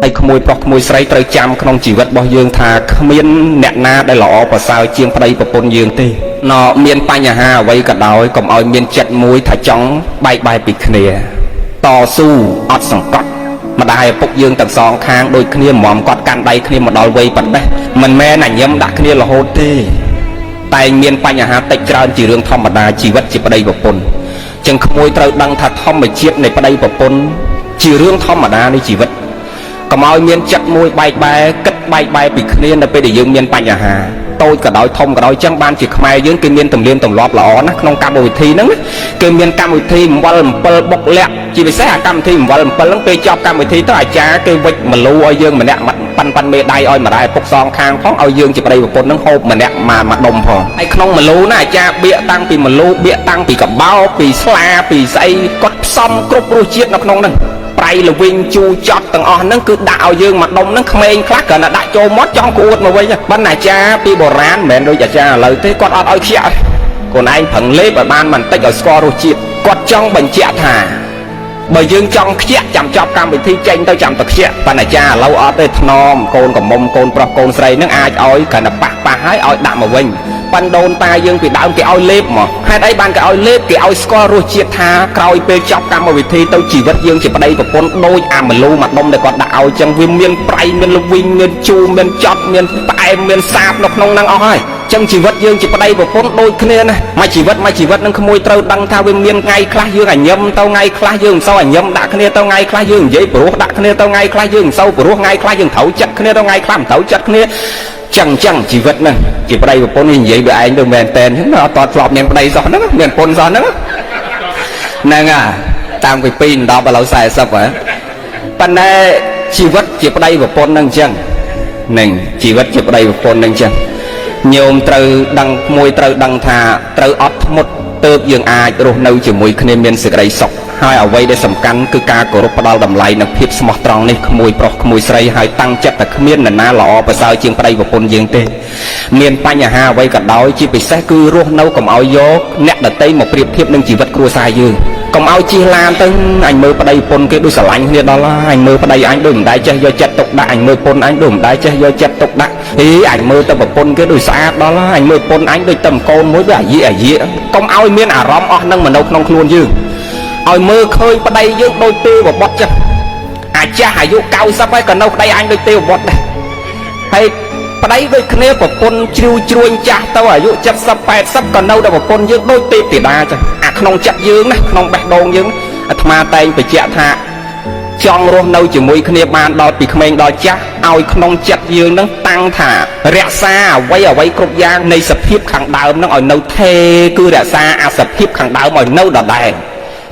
ហើយក្មួយប្រុសក្មួយស្រីត្រូវចាំក្នុងជីវិតរបស់យើងថាគ្មានអ្នកណាដែលល្អប្រសើរជាងប្តីប្រពន្ធយើងទេណ៎មានបញ្ហាអ្វីក៏ដោយកុំឲ្យមានចិត្តមួយថាចង់បែកបាក់ពីគ្នាតស៊ូអត់សង្កត់ម្ដាយឪពុកយើងទាំងសងខាងដូចគ្នាហ្មងគាត់កាន់ដៃគ្នាមកដល់វ័យប៉ុណ្ណេះមិនមែនញញឹមដាក់គ្នារហូតទេតែមានបញ្ហាតិចច្រើនជារឿងធម្មតាជីវិតជាប្តីប្រពន្ធចឹងក្មួយត្រូវដឹងថាធម្មជាតិនៃប្តីប្រពន្ធជារឿងធម្មតានៃជីវិតកុំឲ្យមានចិត្តមួយបែកបែកគិតបែកបែកពីគ្នានៅពេលដែលយើងមានបញ្ហាតូចក៏ដោយធំក៏ដោយចឹងបានជាខ្មែរយើងគេមានទំនៀមទម្លាប់ល្អណាស់ក្នុងកម្មវិធីហ្នឹងគេមានកម្មវិធីអំបិល7បុកលាក់ជាពិសេសអាកម្មវិធីអំបិល7ហ្នឹងពេលចប់កម្មវិធីទៅអាចារ្យគេវិចមលូឲ្យយើងម្នាក់ប៉ាន់មេដៃឲ្យម្ដាយពុកសងខាងផងឲ្យយើងជាប្តីប្រពន្ធហ្នឹងហូបម្នាក់មកដុំផងហើយក្នុងមលូណាអាចារ្យបៀកតាំងពីមលូបៀកតាំងពីកបោពីស្លាពីស្អីគាត់ផ្សំគ្រប់រសជាតិនៅក្នុងហ្នឹងប្រៃល្វីងជូរចត់ទាំងអស់ហ្នឹងគឺដាក់ឲ្យយើងមកដុំហ្នឹងក្មេងខ្លះគ្រាន់តែដាក់ចូលមាត់ចង់ក្អួតមកវិញបណ្ណាអាចារ្យពីបុរាណមិនមែនដូចអាចារ្យឥឡូវទេគាត់អត់ឲ្យខ្ជិះខ្លួនឯងប្រឹងលេបឲ្យបានបន្តិចឲ្យស្គាល់រសជាតិគាត់ចង់បញ្ជាក់ថាបើយើងចង់ខ្ជិះចាំចប់កម្មវិធីចេញទៅចាំតែខ្ជិះបណ្ណាអាចារ្យឥឡូវអត់ទេថ្នមកូនកំមុំកូនប្រុសកូនស្រីហ្នឹងអាចឲ្យគ្រាន់តែប៉ះហើយឲ្យដាក់មកវិញប៉ិនដូនតាយើងពីដើមគេឲ្យលេបមកហេតុអីបានគេឲ្យលេបគេឲ្យស្គាល់រសជាតិថាក្រោយពេលចប់កម្មវិធីទៅជីវិតយើងជាប្តីប្រពន្ធដូចអាមលូមកដុំដែលគាត់ដាក់ឲ្យចឹងវាមានប្រៃមានល្វីងមានជូរមានចត់មានផ្អែមមានសាបនៅក្នុងហ្នឹងអស់ហើយចឹងជីវិតយើងជាប្តីប្រពន្ធដូចគ្នាណាមួយជីវិតនឹងក្មួយត្រូវដឹងថាវាមានថ្ងៃខ្លះយើងញញឹមទៅថ្ងៃខ្លះយើងមិនសូវញញឹមដាក់គ្នាទៅថ្ងៃខ្លះយើងនិយាយព្រោះដាក់គ្នាទៅថ្ងៃខ្លះយើងមិនសូវព្រោះថ្ងៃខ្លះយើងត្រូវចិត្តគ្នាទៅថ្ងៃខ្លះមិនត្រូវចិត្តគ្នាចឹងជីវិតហ្នឹងជាប្តីប្រពន្ធនេះនិយាយវាឯងទៅមែនតែនហ្នឹងអត់តធ្លាប់មានប្តីសោះហ្នឹងមានប្រពន្ធសោះហ្នឹងហ្នឹងតាំងពី2ដល់ឥឡូវ40ហ៎ប៉ុន្តែជីវិតជាប្តីប្រពន្ធហ្នឹងចឹងនឹងជីវិតជាប្តីប្រពន្ធហ្នឹងចឹងញោមត្រូវដឹងមួយត្រូវដឹងថាត្រូវអត់ធ្មត់ទើបយើងអាចរស់នៅជាមួយគ្នាមានសេចក្តីសុខហើយអ្វីដែលសំខាន់គឺការគោរពផ្ដល់តម្លៃនិងភាពស្មោះត្រង់នេះក្មួយប្រុសក្មួយស្រីហើយតាំងចិត្តតែគ្មាននរណាល្អប្រសើរជាងប្តីប្រពន្ធយើងទេមានបញ្ហាអ្វីក៏ដោយជាពិសេសគឺរស់នៅកុំឲ្យយកអ្នកដទៃមកប្រៀបធៀបនឹងជីវិតគ្រួសារយើងកុំឲ្យជិះឡានទៅអញមើលប្តីប្រពន្ធគេដូចស្រឡាញ់គ្នាដល់ហើយអញមើលប្តីអញដូចមិនដែលចេះយកចិត្តទុកដាក់អញមើលប្រពន្ធអញដូចមិនដែលចេះយកចិត្តទុកដាក់អញមើលទៅប្រពន្ធគេដូចស្អាតដល់ហើយអញមើលប្រពន្ធអញដូចតែកូនមួយវាអាយាកុំឲ្យមានអារម្មណ៍អស់ហ្នឹងមកនៅក្នុងខ្លួនយើងឲ្យមើលឃើញប្តីយើងដូចទេវបុត្រចឹងអាចាស់អាយុ90ហើយក៏នៅប្តីអញដូចទេវបុត្រដែរហើយប្តីដូចគ្នាប្រពន្ធជ្រួញចាស់ទៅអាយុ70 80ក៏នៅដល់ប្រពន្ធយើងដូចទេពធីតាចឹងអាក្នុងចិត្តយើងណាក្នុងបេះដូងយើងអាត្មាតែងបញ្ជាក់ថាចង់រស់នៅជាមួយគ្នាបានដល់ពីក្មេងដល់ចាស់ឲ្យក្នុងចិត្តយើងនឹងតាំងថារក្សាអ្វីគ្រប់យ៉ាងនៃសភាពខាងដើមនឹងឲ្យនៅថេរគឺរក្សាអាសភាពខាងដើមឲ្យនៅដដែល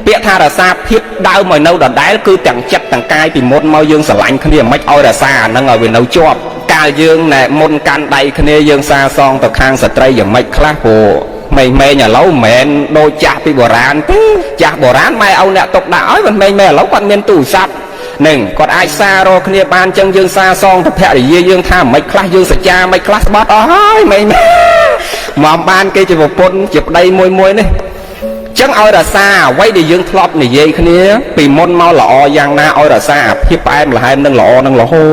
ពាក្យថារក្សាភាពដើមឲ្យនៅដដែលគឺទាំងចិត្តទាំងកាយពីមុនមកយើងស្រឡាញ់គ្នាមិនឲ្យរក្សាអានឹងឲ្យវានៅជាប់កាលយើងណែមុនកាន់ដៃគ្នាយើងសាសងទៅខាងស្ត្រីយ៉ាងម៉េចខ្លះព្រោះម៉េងឥឡូវមិនមែនដូចចាស់ពីបុរាណទេចាស់បុរាណម៉ែឲ្យអ្នកទុកដាក់ឲ្យមិនម៉េងឥឡូវគាត់មានទូរស័ព្ទនឹងគាត់អាចសាររកគ្នាបានចឹងយើងសាសងទៅភរិយាយើងថាមិនខ្លះយើងសច្ចាមិនខ្លះស្បាត់អស់ហើយម៉េងមកបានគេជាប្រពន្ធជាប្តីមួយនេះចឹងឲ្យរក្សាអ្វីដែលយើងធ្លាប់និយាយគ្នាពីមុនមកល្អយ៉ាងណាឲ្យរក្សាអាភាពផ្អែមល្ហែមនឹងល្អនឹងរហូ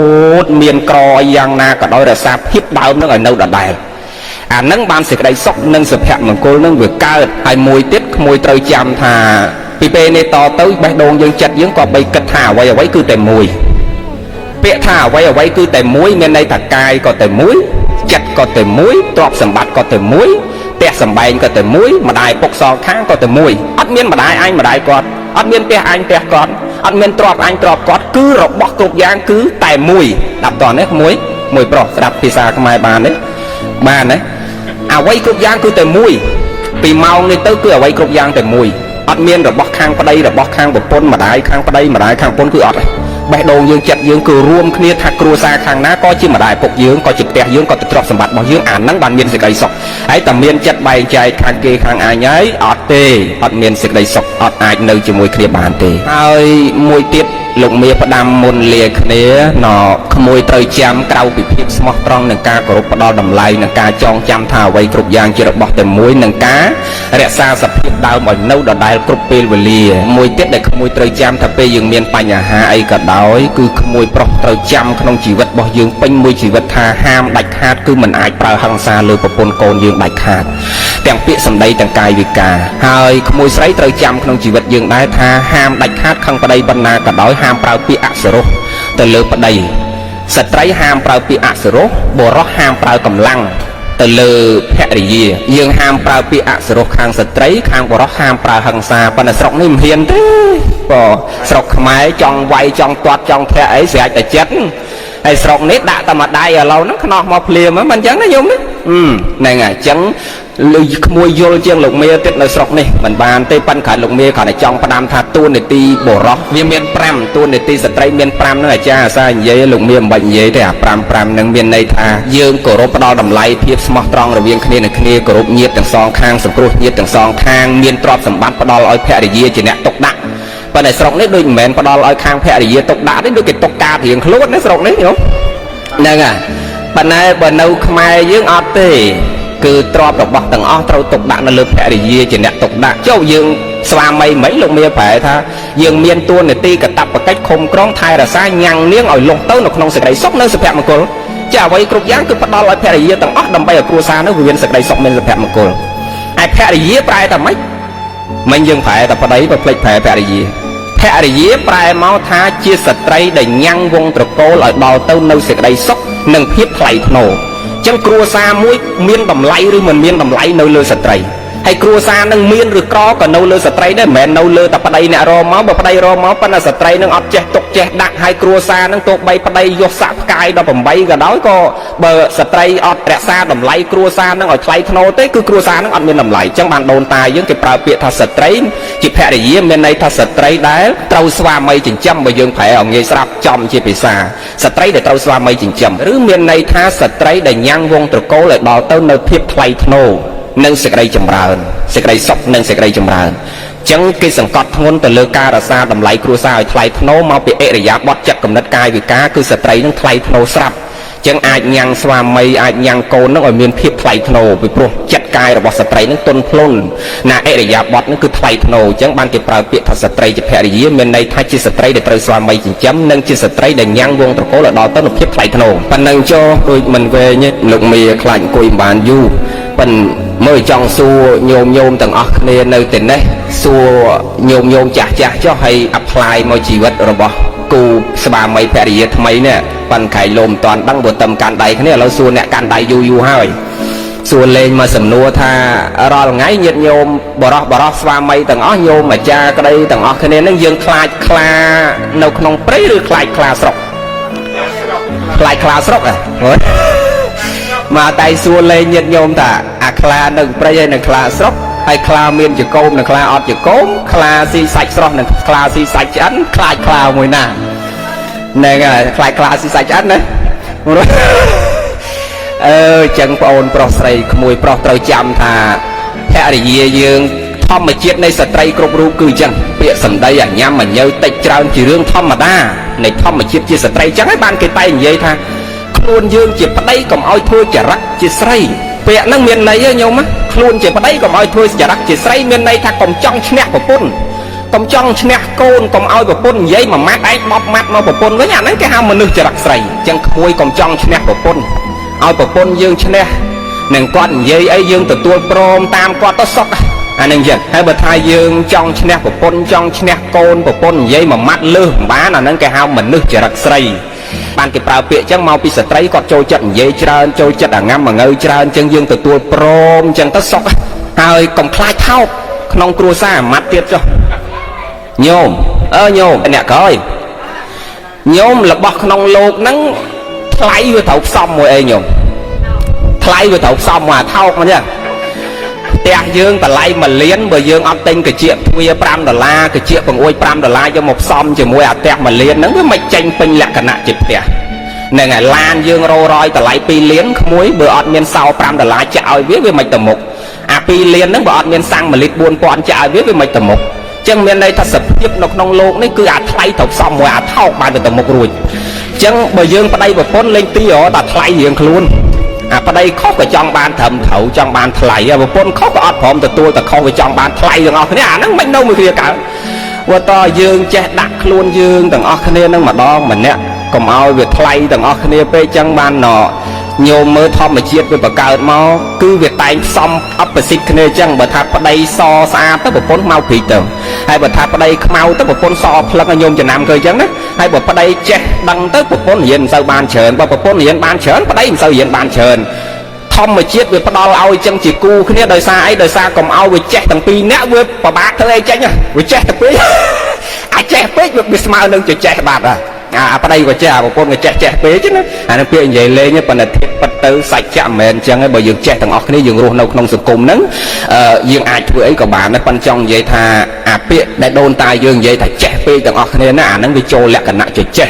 តមានក្រយ៉ាងណាក៏ដោយរក្សាភាពដើមនឹងឲ្យនៅដដែលអានឹងបានសេចក្តីសុខនិងសុភមង្គលនឹងវាកើតហើយមួយទៀតក្មួយត្រូវចាំថាពីពេលនេះតទៅបេះដូងយើងចិត្តយើងក៏បីគិតថាអ្វីគឺតែមួយពាក្យថាអ្វីគឺតែមួយមានន័យថាកាយក៏តែមួយចិត្តក៏តែមួយទ្រព្យសម្បត្តិក៏តែមួយផ្ទះសម្បែងក៏តែមួយម្ដាយពុកសងខាងក៏តែមួយអត់មានម្ដាយអញម្ដាយគាត់អត់មានផ្ទះអញផ្ទះគាត់អត់មានទ្រព្យអញទ្រព្យគាត់គឺរបស់គ្រប់យ៉ាងគឺតែមួយដាក់តនេះមួយប្រុសស្ដាប់ភាសាខ្មែរបានទេបានទេអ្វីគ្រប់យ៉ាងគឺតែមួយពីម៉ោងនេះទៅគឺអ្វីគ្រប់យ៉ាងតែមួយអត់មានរបស់ខាងប្តីរបស់ខាងប្រពន្ធម្ដាយខាងប្តីម្ដាយខាងប្រពន្ធគឺអត់ទេបេះដូងយើងចិត្តយើងគឺរួមគ្នាថាគ្រួសារខាងណាក៏ជាម្ដាយពុកយើងក៏ជាផ្ទះយើងក៏ជាទ្រព្យសម្បត្តិរបស់យើងអាហ្នឹងបានមានសេចក្តីសុខហើយតែមានចិត្តបែងចែកខាងគេខាងអញហើយអត់ទេអត់មានសេចក្តីសុខអត់អាចនៅជាមួយគ្នាបានទេហើយមួយទៀត លោកមេផ្ដាំមុនលាគ្នាណក្មួយត្រូវចាំក្រៅពីភាពស្មោះត្រង់នឹងការគោរពផ្ដល់តម្លៃនឹងការចងចាំថាអ្វីគ្រប់យ៉ាងជារបស់តែមួយនឹងការរក្សាសភាពដើមឲ្យនៅដដែលគ្រប់ពេលវេលាមួយទៀតដែលក្មួយត្រូវចាំថាពេលយើងមានបញ្ហាអីក៏ដោយគឺក្មួយប្រុសត្រូវចាំក្នុងជីវិតរបស់យើងពេញមួយជីវិតថាហាមដាច់ខាតគឺមិនអាចប្រើហិង្សាលើប្រពន្ធកូនយើងដាច់ខាតទាំងពាក្យសម្ដីទាំងកាយវិការហើយក្មួយស្រីត្រូវចាំក្នុងជីវិតយើងដែរថាហាមដាច់ខាតខឹងប្តីបណ្ណាក៏ដោយហាមប្រើពាក្យអសុរោះទៅលើប្តីស្ត្រីហាមប្រើពាក្យអសុរោះបុរសហាមប្រើកម្លាំងទៅលើភរិយាយើងហាមប្រើពាក្យអសុរោះខាងស្ត្រីខាងបុរសហាមប្រើហិង្សាប៉ុន្តែស្រុកនេះមិនហ៊ានទេបងស្រុកខ្មែរចង់វាយចង់ទាត់ចង់ធាក់អីស្រេចតែចិត្តហើយស្រុកនេះដាក់តែមួយដៃឥឡូវហ្នឹងខ្នោះមកភ្លាមមិនអញ្ចឹងណាញោមហ្នឹងហើយអញ្ចឹងលុយក្មួយយល់ជាងលោកមេទៀតនៅស្រុកនេះមិនបានទេប៉ុន្តែលោកមេគាត់តែចង់ផ្ដាំថាតួនាទីបុរសវាមាន5តួនាទីស្ត្រីមាន5ហ្នឹងអាចារ្យអាសានិយាយលោកមេមិនបាច់និយាយទេអា5ហ្នឹងមានន័យថាយើងគោរពផ្ដល់តម្លៃភាពស្មោះត្រង់រវាងគ្នានឹងគ្នាគោរពញាតិទាំងសងខាងសង្គ្រោះញាតិទាំងសងខាងមានទ្រព្យសម្បត្តិផ្ដល់ឲ្យភរិយាជាអ្នកទុកដាក់ប៉ុន្តែស្រុកនេះដូចមិនមែនផ្ដល់ឲ្យខាងភរិយាទុកដាក់ទេដូចគេទុកការរៀងខ្លួនណាស្រុកនេះញោមហ្នឹងហើយប៉ុន្តែបើនៅខ្មែរយើងអត់ទេគឺទ្រព្យរបស់ទាំងអស់ត្រូវទុកដាក់នៅលើភរិយាជាអ្នកទុកដាក់ចុះយើងស្វាមីមិនលោកមេប្រែថាយើងមានតួនាទីកាតព្វកិច្ចឃុំក្រងថែរក្សាញ៉ាំងនាងឲ្យលុះទៅនៅក្នុងសេចក្តីសុខនៅសុភមង្គលចាអ្វីគ្រប់យ៉ាងគឺផ្ដល់ឲ្យភរិយាទាំងអស់ដើម្បីឲ្យគ្រួសារនោះវាមានសេចក្តីសុខមានសុភមង្គលហើយភរិយាប្រែថាម៉េចមិនយើងប្រែតែប្តីបើភ្លេចប្រែភរិយាភរិយាប្រែមកថាជាស្ត្រីដែលញ៉ាំងវងត្រកូលឲ្យដល់ទៅនៅសេចក្តីសុខនិងភាពថ្លៃថ្នូរចឹងគ្រួសារមួយមានតម្លៃឬមិនមានតម្លៃនៅលើស្ត្រីហើយគ្រួសារនឹងមានឬក្រក៏នៅលើស្ត្រីដែរមិនមែននៅលើតែប្តីអ្នករមកបើប្តីរមកប៉ុន្តែស្ត្រីនឹងអត់ចេះទុកចេះដាក់ហើយគ្រួសារនឹងទោះបីប្តីយកសាក់ផ្កាយ18ក៏ដោយក៏បើស្ត្រីអត់រក្សាតម្លៃគ្រួសារនឹងឲ្យថ្លៃថ្នូរទេគឺគ្រួសារនឹងអត់មានតម្លៃចឹងបានដូនតាយើងគេប្រើពាក្យថាស្ត្រីជាភរិយាមានន័យថាស្ត្រីដែលត្រូវស្វាមីចិញ្ចឹមបើយើងប្រែឲ្យងាយស្រាប់ចំជាភាសាស្ត្រីដែលត្រូវស្វាមីចិញ្ចឹមឬមានន័យថាស្ត្រីដែលញ៉ាំងវងត្រកូលឲ្យដល់ទៅនៅភាពថ្លៃថ្នូរនិងសេចក្តីចម្រើនសេចក្តីសុខនិងសេចក្តីចម្រើនចឹងគេសង្កត់ធ្ងន់ទៅលើការរក្សាតម្លៃគ្រួសារឲ្យថ្លៃថ្នូរមកពីអរិយាបថចិត្តគំនិតកាយវិការគឺស្ត្រីនឹងថ្លៃថ្នូរស្រាប់ចឹងអាចញ៉ាំងស្វាមីអាចញ៉ាំងកូននឹងឲ្យមានភាពថ្លៃថ្នូរពីព្រោះចិត្តកាយរបស់ស្ត្រីនឹងទន់ភ្លន់ណាអរិយាបថនឹងគឺថ្លៃថ្នូរចឹងបានគេប្រើពាក្យថាស្ត្រីជាភរិយាមានន័យថាជាស្ត្រីដែលត្រូវស្វាមីចិញ្ចឹមនិងជាស្ត្រីដែលញ៉ាំងវងត្រកូលឲ្យដល់ទៅនូវភាពថ្លៃថ្នូរប៉ុណ្ណឹងចុះដូចមិនវែងទេលោកមេខ្លាចអង្គុយមិនបានយូរប៉ុន្តែមើលចង់សួរញោមទាំងអស់គ្នានៅទីនេះសួរញោមចាស់ចុះឲ្យអាប់ឡាយមកជីវិតរបស់គូស្វាមីភរិយាថ្មីនេះប៉ាន់ខែលោមមិនតាន់ដឹងបើតឹមកាន់ដៃគ្នាឥឡូវសួរអ្នកកាន់ដៃយូរហើយសួរលេងមកសំណួរថារាល់ថ្ងៃញាតិញោមបរោះស្វាមីទាំងអស់ញោមអាចារ្យក្តីទាំងអស់គ្នានឹងយើងខ្លាចខ្លានៅក្នុងព្រៃឬខ្លាចខ្លាស្រុកខ្លាចខ្លាស្រុកហ៎មកតែសួរលេងញាតិញោមថាអាខ្លានៅព្រៃហើយនៅខ្លាស្រុកហើយខ្លាមានចកោមនិងខ្លាអត់ចកោមខ្លាស៊ីសាច់ស្រស់និងខ្លាស៊ីសាច់ឆ្អិនខ្លាចខ្លាមួយណាហ្នឹងហើយខ្លាចខ្លាស៊ីសាច់ឆ្អិនណាចឹងបងអូនប្រុសស្រីក្មួយប្រុសត្រូវចាំថាភរិយាយើងធម្មជាតិនៃស្ត្រីគ្រប់រូបគឺអញ្ចឹងពាក្យសម្ដីអាញ៉ាំអញើតិចច្រើនជារឿងធម្មតានៃធម្មជាតិជាស្ត្រីអញ្ចឹងហើយបានគេតែនិយាយថាខ្លួនយើងជាប្តីកុំឲ្យធ្វើចរិតជាស្រីពាក្យហ្នឹងមានន័យញោមខ្លួនជាប្តីកុំឲ្យធ្វើចរិតជាស្រីមានន័យថាកុំចង់ឈ្នះប្រពន្ធកុំចង់ឈ្នះកូនកុំឲ្យប្រពន្ធនិយាយមួយម៉ាត់ឯង10ម៉ាត់មកប្រពន្ធវិញអាហ្នឹងគេហៅមនុស្សចរិតស្រីអញ្ចឹងក្មួយកុំចង់ឈ្នះប្រពន្ធឲ្យប្រពន្ធយើងឈ្នះនឹងគាត់និយាយអីយើងទទួលព្រមតាមគាត់ទៅសុខអាហ្នឹងចឹងហើយបើថាយើងចង់ឈ្នះប្រពន្ធចង់ឈ្នះកូនប្រពន្ធនិយាយមួយម៉ាត់លើសមិនបានអាហ្នឹងគេហៅមនុស្សចរិតស្រីបានគេប្រើពាក្យចឹងមកពីស្ត្រីគាត់ចូលចិត្តនិយាយច្រើនចូលចិត្តអាងាំងើច្រើនចឹងយើងទទួលព្រមចឹងទៅសុខហើយកុំខ្លាចថោកក្នុងគ្រួសារអាម៉ាត់ទៀតចុះញោមញោមអ្នកក្រោយញោមរបស់ក្នុងលោកហ្នឹងថ្លៃវាត្រូវផ្សំមួយអីញោមថ្លៃវាត្រូវផ្សំមកអាថោកមកចឹងផ្ទះយើងតម្លៃ1លានបើយើងអត់ទិញកាជាទ្វា$5កាជាបង្អួច$5យកមកផ្សំជាមួយអាផ្ទះ1លានហ្នឹងវាមិនចេញពេញលក្ខណៈជាផ្ទះហ្នឹងហើយឡានយើងរយតម្លៃ2លានក្មួយបើអត់មានសោ$5ចាក់ឲ្យវាមិនទៅមុខអា2លានហ្នឹងបើអត់មានសាំង1លីត្រ4000ចាក់ឲ្យវាមិនទៅមុខ ចឹងមានន័យថាសភាពនៅក្នុងโลกនេះគឺអាថ្លៃត្រូវផ្សំមួយអាថោកបានទៅមុខរួចចឹងបើយើងប្តីប្រពន្ធលេងទីរតែថ្លៃរៀងខ្លួនអាប្តីខុសក៏ចង់បានត្រឹមត្រូវចង់បានថ្លៃប្រពន្ធខុសក៏អត់ព្រមទទួលតែខុសក៏ចង់បានថ្លៃទាំងអស់គ្នាអាហ្នឹងមិននៅមួយគ្នាកើតវត្តយើងចេះដាក់ខ្លួនយើងទាំងអស់គ្នានឹងម្ដងម្នាក់កុំឲ្យវាថ្លៃទាំងអស់គ្នាពេកចឹងបានញោមមើលធម្មជាតិវាបង្កើតមកគឺវាតែងផ្សំអបសិទ្ធគ្នាចឹងបើថាប្តីសស្អាតទៅប្រពន្ធមកព្រីទៅហើយបើថាប្តីខ្មៅទៅប្រពន្ធសផ្លឹកញោមចំណាំឃើញចឹងណាហើយបើប្តីចេះដឹងទៅប្រពន្ធរៀនមិនសូវបានច្រើនបើប្រពន្ធរៀនបានច្រើនប្តីមិនសូវរៀនបានច្រើនធម្មជាតិវាផ្ដល់ឲ្យចឹងជាគូគ្នាដោយសារអីដោយសារកុំឲ្យវាចេះទាំងពីរនាក់វាពិបាកធ្វើអីចេញវាចេះតែពេកអាចចេះពេកវាស្មើនឹងចេះបាត់អាប្តីក៏ចេះអាប្រពន្ធក៏ចេះពេកណាអានឹងពាក្យនិយាយលេងប៉ុន្តែធៀបពិតទៅសាច់ចាក់មិនមែនអញ្ចឹងទេបើយើងចេះទាំងអស់គ្នាយើងរស់នៅក្នុងសង្គមហ្នឹងយើងអាចធ្វើអីក៏បានដែរប៉ុន្តែចង់និយាយថាអាពាក្យដែលដូនតាយើងនិយាយថាចេះពេកទាំងអស់គ្នាណាអាហ្នឹងវាចូលលក្ខណៈចេះ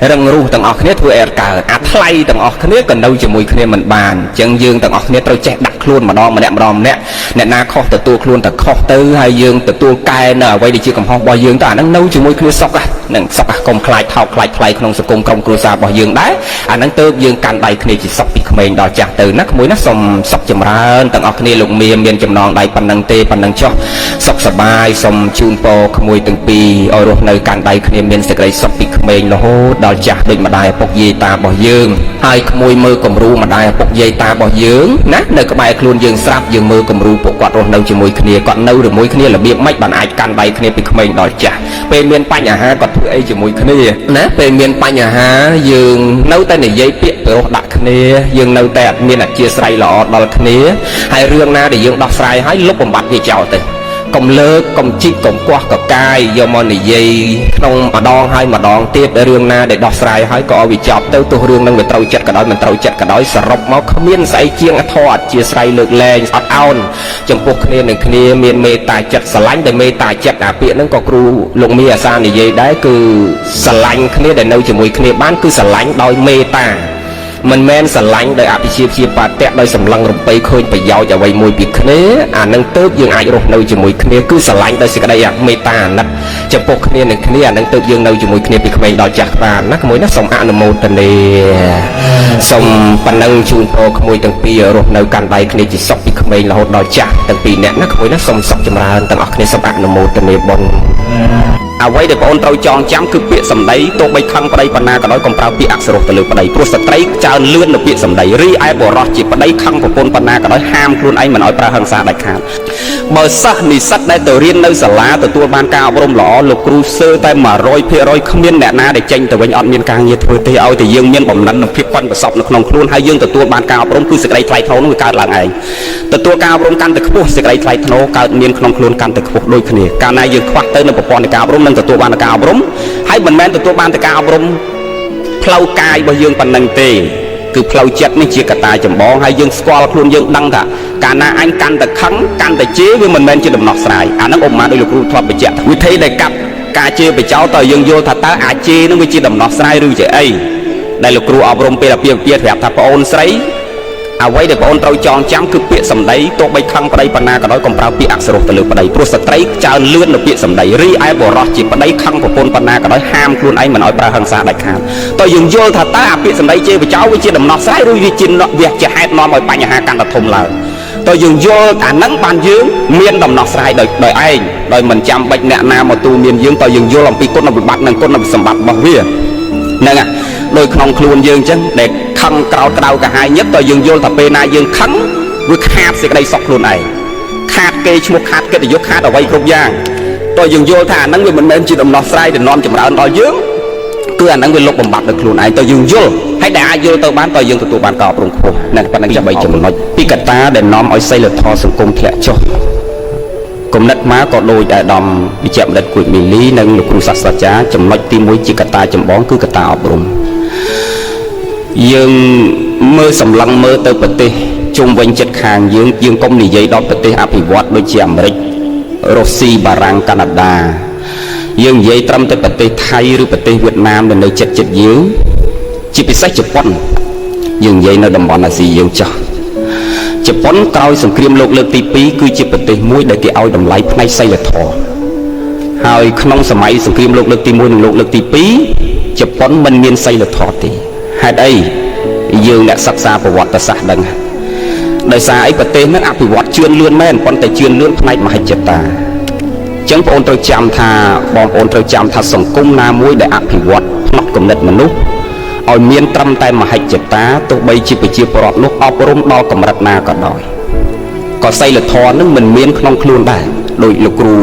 រឹងរូសទាំងអស់គ្នាធ្វើអីកើតអាថ្លៃទាំងអស់គ្នាក៏នៅជាមួយគ្នាមិនបានអញ្ចឹងយើងទាំងអស់គ្នាត្រូវចេះដាក់ខ្លួនម្ដងម្នាក់អ្នកណាខុសទទួលខ្លួនតែខុសទៅហើយយើងទទួលកែនៅអ្វីដែលជាកំហុសរបស់យើងទៅអាហ្នឹងនៅជាមួយគ្នាសុខហ្នឹងសុខកុំខ្លាចថោកខ្លាចថ្លៃក្នុងសង្គមក្រុមគ្រួសាររបស់យើងដែរអាហ្នឹងទៅយើងកាន់ដៃគ្នាជាសុខពីក្មេងដល់ចាស់ទៅណាក្មួយណាសូមសុខចម្រើនទាំងអស់គ្នាលោកមានចំណងដៃប៉ុណ្ណឹងទេប៉ុណ្ណឹងចុះសុខសប្បាយសូមជូនពរក្មួយទាំងពីរឲ្យរស់នៅកាន់ដៃគ្នាមានសេចក្តីសុខពីក្មេងរហូតដល់ចាស់ដូចម្ដាយឪពុកយាយតារបស់យើងហើយក្មួយមើលគំរូម្ដាយឪពុកយាយតារបស់យើងណានៅក្បែរខ្លួនយើងស្រាប់យើងមើលគំរូពួកគាត់រស់នៅជាមួយគ្នាគាត់នៅជាមួយគ្នារបៀបម៉េចបានអាចកាន់ដៃគ្នាពីក្មេងដល់ចាស់ពេលមានបញ្ហាគាត់ធ្វើអីជាមួយគ្នាណាពេលមានបញ្ហាយើងនៅតែនិយាយពាក្យប្រុសដាក់គ្នាយើងនៅតែអត់មានអធ្យាស្រ័យល្អដល់គ្នាហើយរឿងណាដែលយើងដោះស្រាយហើយលុបបំបត្តិវាចោលទៅកុំលើកកុំជីកកុំគាស់កកាយយកមកនិយាយក្នុងម្ដងហើយម្ដងទៀតរឿងណាដែលដោះស្រាយហើយក៏ឲ្យវាចប់ទៅទោះរឿងនឹងវាត្រូវចិត្តក៏ដោយមិនត្រូវចិត្តក៏ដោយសរុបមកគ្មានស្អីជាងធម៌អធ្យាស្រ័យលើកលែងអត់អោនចំពោះគ្នានឹងគ្នាមានមេត្តាចិត្តស្រឡាញ់តែមេត្តាចិត្តអាពាក្យហ្នឹងក៏គ្រូលោកមីអាសានិយាយដែរគឺស្រឡាញ់គ្នាដែលនៅជាមួយគ្នាបានគឺស្រឡាញ់ដោយមេត្តាមិនមែនស្រឡាញ់ដោយអភិជាជាបាតៈដោយសម្លឹងរំពៃឃើញប្រយោជន៍អ្វីមួយពីគ្នាអានឹងទៅយើងអាចរស់នៅជាមួយគ្នាគឺស្រឡាញ់ដោយសេចក្តីមេត្តាអាណិតចំពោះគ្នានឹងគ្នាអានឹងទៅយើងនៅជាមួយគ្នាពីក្មេងដល់ចាស់បានណាក្មួយណាសូមអនុមោទនាសូមប៉ុណ្ណឹងជូនពរក្មួយទាំងពីររស់នៅកាន់ដៃគ្នាជាសុខពីក្មេងរហូតដល់ចាស់ទាំងពីរអ្នកណាក្មួយណាសូមសុខចម្រើនទាំងអស់គ្នាសូមអនុមោទនាបុណ្យអ្វីដែលបងអូនត្រូវចងចាំគឺពាក្យសម្ដីទោះបីខឹងប្តីប៉ុណ្ណាក៏ដោយកុំប្រើពាក្យអសុរោះទៅលើប្តីព្រោះស្ត្រីច្រើនលឿននៅពាក្យសម្ដីរីឯបុរសជាប្តីខឹងប្រពន្ធប៉ុណ្ណាក៏ដោយហាមខ្លួនឯងមិនឲ្យប្រើហិង្សាដាច់ខាតបើសិស្សនិស្សិតដែលទៅរៀននៅសាលាទទួលបានការអប់រំល្អលោកគ្រូសើតែ 100% គ្មានអ្នកណាដែលចេញទៅវិញអត់មានការងារធ្វើទេឲ្យតែយើងមានបំណិននិងភាពប៉ិនប្រសប់នៅក្នុងខ្លួនហើយយើងទទួលបានការអប់រំគឺសេចក្តីថ្លៃថ្នូរនោះវាកើតឡើងឯងទទួលការអប់រំកាន់តែខ្ពស់សេចក្តីថ្លៃថ្នូរកើតមានក្នុងខ្លួនកាន់តែខ្ពស់ដូចគ្នាកាលណាយើងខ្វះទៅនៅប្រព័ន្ធនៃការអប់រំនឹងទទួលបានការអប់រំហើយមិនមែនទទួលបានតែការអប់រំផ្លូវកាយរបស់យើងប៉ុណ្ណឹងទេគឺផ្លូវចិត្តនេះជាកត្តាចម្បងហើយយើងស្គាល់ខ្លួនយើងដឹងថាកាលណាអញកាន់តែខឹងកាន់តែជេរវាមិនមែនជាដំណោះស្រាយអាហ្នឹងឧបមាដោយលោកគ្រូធ្លាប់បញ្ជាក់វិធីដែលកាត់ការជេរបញ្ចោលតើយើងយល់ថាតើអាចជេរនឹងវាជាដំណោះស្រាយឬជាអីដែលលោកគ្រូអប់រំពេលអាពាហ៍ពិពាហ៍ប្រាប់ថាប្អូនស្រីអ្វីដែលបងអូនត្រូវចងចាំគឺពាក្យសម្ដីទោះបីខឹងប្តីប៉ុណ្ណាក៏ដោយកុំប្រើពាក្យអសុរោះទៅលើប្តីព្រោះស្ត្រីច្រើនលឿននៅពាក្យសម្ដីរីឯបុរសជាប្តីខឹងប្រពន្ធប៉ុណ្ណាក៏ដោយហាមខ្លួនឯងមិនឲ្យប្រើហិង្សាដាច់ខាតតើយើងយល់ថាតើអាពាក្យសម្ដីជេរបចោលវាជាដំណោះស្រាយឬវាជាហេតុនាំឲ្យបញ្ហាកាន់តែធំឡើងតើយើងយល់អាហ្នឹងបានយើងមានដំណោះស្រាយដោយឯងដោយមិនចាំបាច់អ្នកណាមកទូមានយើងតើយើងយល់អំពីគុណវិបត្តិនិងគុណសម្បត្តិរបស់វាហ្នឹងហើយដោយក្នុងខ្លួនយើងអញ្ចឹងដែលខឹងក្រោតក្តៅកាហាយញឹកតើយើងយល់ថាពេលណាយើងខឹងវាខាតសេចក្តីសុខខ្លួនឯងខាតគេឈ្មោះខាតកិត្តិយសខាតអ្វីគ្រប់យ៉ាងតើយើងយល់ថាអាហ្នឹងវាមិនមែនជាដំណោះស្រាយដែលនាំចម្រើនដល់យើងគឺអាហ្នឹងវាលុបបំបាត់ដល់ខ្លួនឯងតើយើងយល់ហើយដែលអាចយល់ទៅបានតើយើងទទួលបានការអប់រំខ្ពស់ហ្នឹងប៉ុណ្ណឹងចាំបីចំណុចពីកត្តាដែលនាំឲ្យសីលធម៌សង្គមធ្លាក់ចុះគំនិតមកក៏ដូចអាដាមវិជ្ជបណ្ឌិតគួយមីលីនិងលោកគ្រូសាស្ត្រាចារ្យចំណុចទី1ជាកត្តាចម្បងគឺកត្តាអប់រំយើងមើលសម្លឹងមើលទៅប្រទេសជុំវិញជិតខាងយើងកុំនិយាយដល់ប្រទេសអភិវឌ្ឍដូចជាអាមេរិករុស្ស៊ីបារាំងកាណាដាយើងនិយាយត្រឹមតែប្រទេសថៃឬប្រទេសវៀតណាមនៅជិតយើងជាពិសេសជប៉ុនយើងនិយាយនៅតំបន់អាស៊ីយើងចោះជប៉ុនក្រោយសង្គ្រាមលោកលើកទី2គឺជាប្រទេសមួយដែលគេឲ្យតម្លៃផ្នែកសីលធម៌ ហើយក្នុងសម័យសង្គ្រាមលោកលើកទី1និងលោកលើកទី2ជប៉ុនមិនមានសីលធម៌ទេហេតុអីយើងអ្នកសិក្សាប្រវត្តិសាស្ត្រដឹងដោយសារអីប្រទេសហ្នឹងអភិវឌ្ឍជឿនលឿនមែនប៉ុន្តែជឿនលឿនផ្នែកមហិច្ឆតាអញ្ចឹងបងប្អូនត្រូវចាំថាសង្គមណាមួយដែលអភិវឌ្ឍផ្នែកគំនិតមនុស្សឲ្យមានត្រឹមតែមហិច្ឆតាទោះបីជាប្រជាពលរដ្ឋនោះអប់រំដល់កម្រិតណាក៏ដោយក៏សីលធម៌នឹងមិនមានក្នុងខ្លួនដែរដោយលោកគ្រូ